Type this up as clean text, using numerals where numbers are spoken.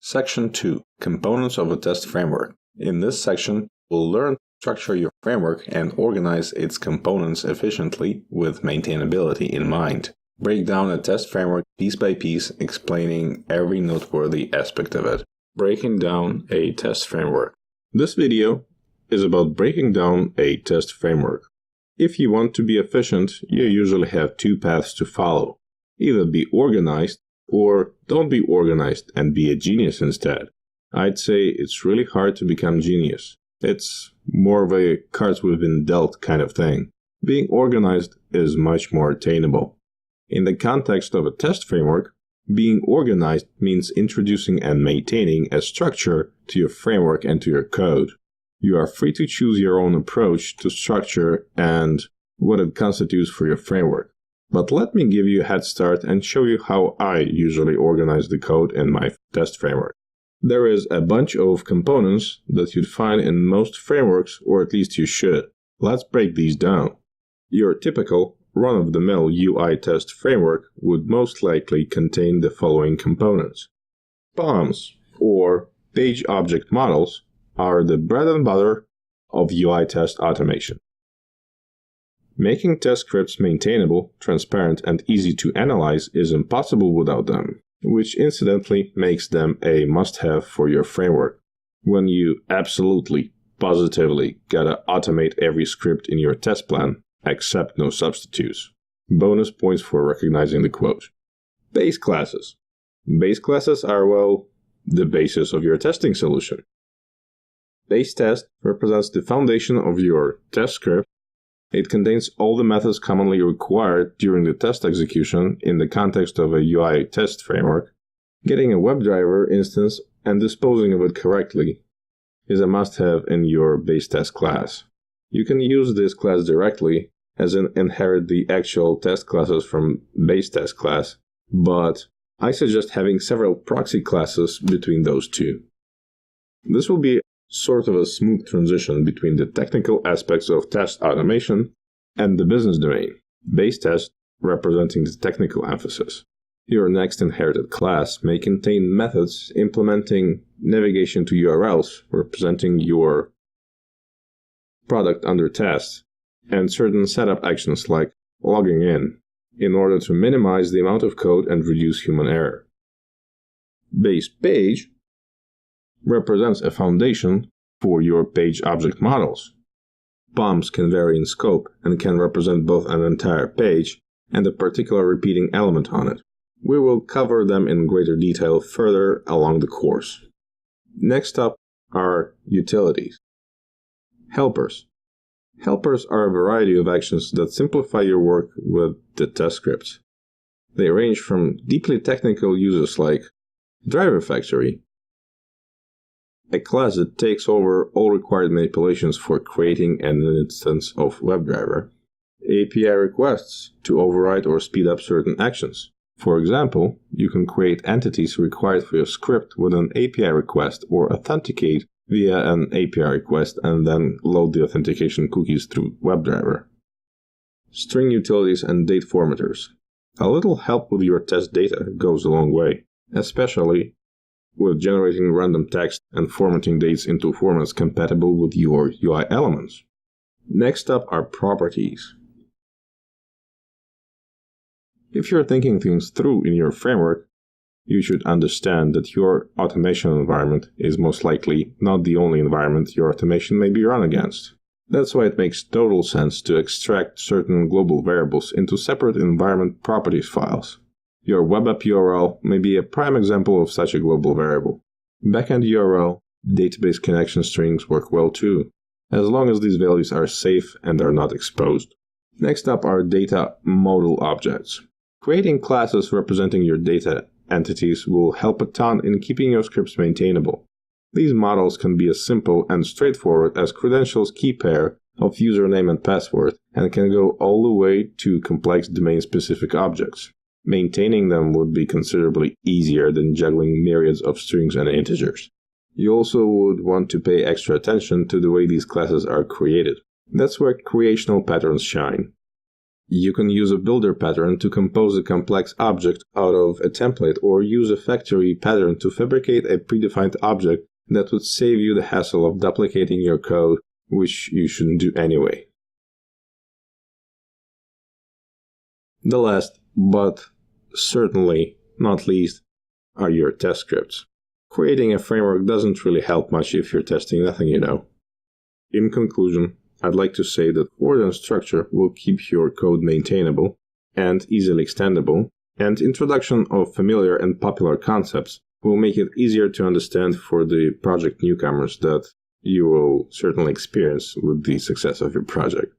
Section 2. Components of a test framework. In this section, we'll learn to structure your framework and organize its components efficiently with maintainability in mind. Break down a test framework piece by piece, explaining every noteworthy aspect of it. Breaking down a test framework. This video is about breaking down a test framework. If you want to be efficient, you usually have two paths to follow. Either be organized or don't be organized and be a genius instead. I'd say it's really hard to become genius. It's more of a cards we've been dealt kind of thing. Being organized is much more attainable. In the context of a test framework, being organized means introducing and maintaining a structure to your framework and to your code. You are free to choose your own approach to structure and what it constitutes for your framework. But let me give you a head start and show you how I usually organize the code in my test framework. There is a bunch of components that you'd find in most frameworks, or at least you should. Let's break these down. Your typical run-of-the-mill UI test framework would most likely contain the following components. POMs, or page object models, are the bread and butter of UI test automation. Making test scripts maintainable, transparent, and easy to analyze is impossible without them, which incidentally makes them a must-have for your framework. When you absolutely, positively gotta automate every script in your test plan, accept no substitutes. Bonus points for recognizing the quote. Base classes. Base classes are, well, the basis of your testing solution. Base test represents the foundation of your test script. It contains all the methods commonly required during the test execution in the context of a UI test framework. Getting a WebDriver instance and disposing of it correctly is a must-have in your base test class. You can use this class directly, as in inherit the actual test classes from base test class, but I suggest having several proxy classes between those two. This will be sort of a smooth transition between the technical aspects of test automation and the business domain, base test representing the technical emphasis. Your next inherited class may contain methods implementing navigation to URLs representing your product under test, and certain setup actions like logging in order to minimize the amount of code and reduce human error. Base page represents a foundation for your page object models. POMs can vary in scope and can represent both an entire page and a particular repeating element on it. We will cover them in greater detail further along the course. Next up are utilities. Helpers. Helpers are a variety of actions that simplify your work with the test scripts. They range from deeply technical uses like Driver Factory, a class that takes over all required manipulations for creating an instance of WebDriver, API requests to override or speed up certain actions. For example, you can create entities required for your script with an API request or authenticate via an API request and then load the authentication cookies through WebDriver. String utilities and date formatters. A little help with your test data goes a long way, especially with generating random text and formatting dates into formats compatible with your UI elements. Next up are properties. If you're thinking things through in your framework, you should understand that your automation environment is most likely not the only environment your automation may be run against. That's why it makes total sense to extract certain global variables into separate environment properties files. Your web app URL may be a prime example of such a global variable. Backend URL, database connection strings work well too, as long as these values are safe and are not exposed. Next up are data model objects. Creating classes representing your data entities will help a ton in keeping your scripts maintainable. These models can be as simple and straightforward as credentials key pair of username and password, and can go all the way to complex domain-specific objects. Maintaining them would be considerably easier than juggling myriads of strings and integers. You also would want to pay extra attention to the way these classes are created. That's where creational patterns shine. You can use a builder pattern to compose a complex object out of a template, or use a factory pattern to fabricate a predefined object that would save you the hassle of duplicating your code, which you shouldn't do anyway. The last, but certainly not least, are your test scripts. Creating a framework doesn't really help much if you're testing nothing you know. In conclusion, I'd like to say that order and structure will keep your code maintainable and easily extendable, and introduction of familiar and popular concepts will make it easier to understand for the project newcomers that you will certainly experience with the success of your project.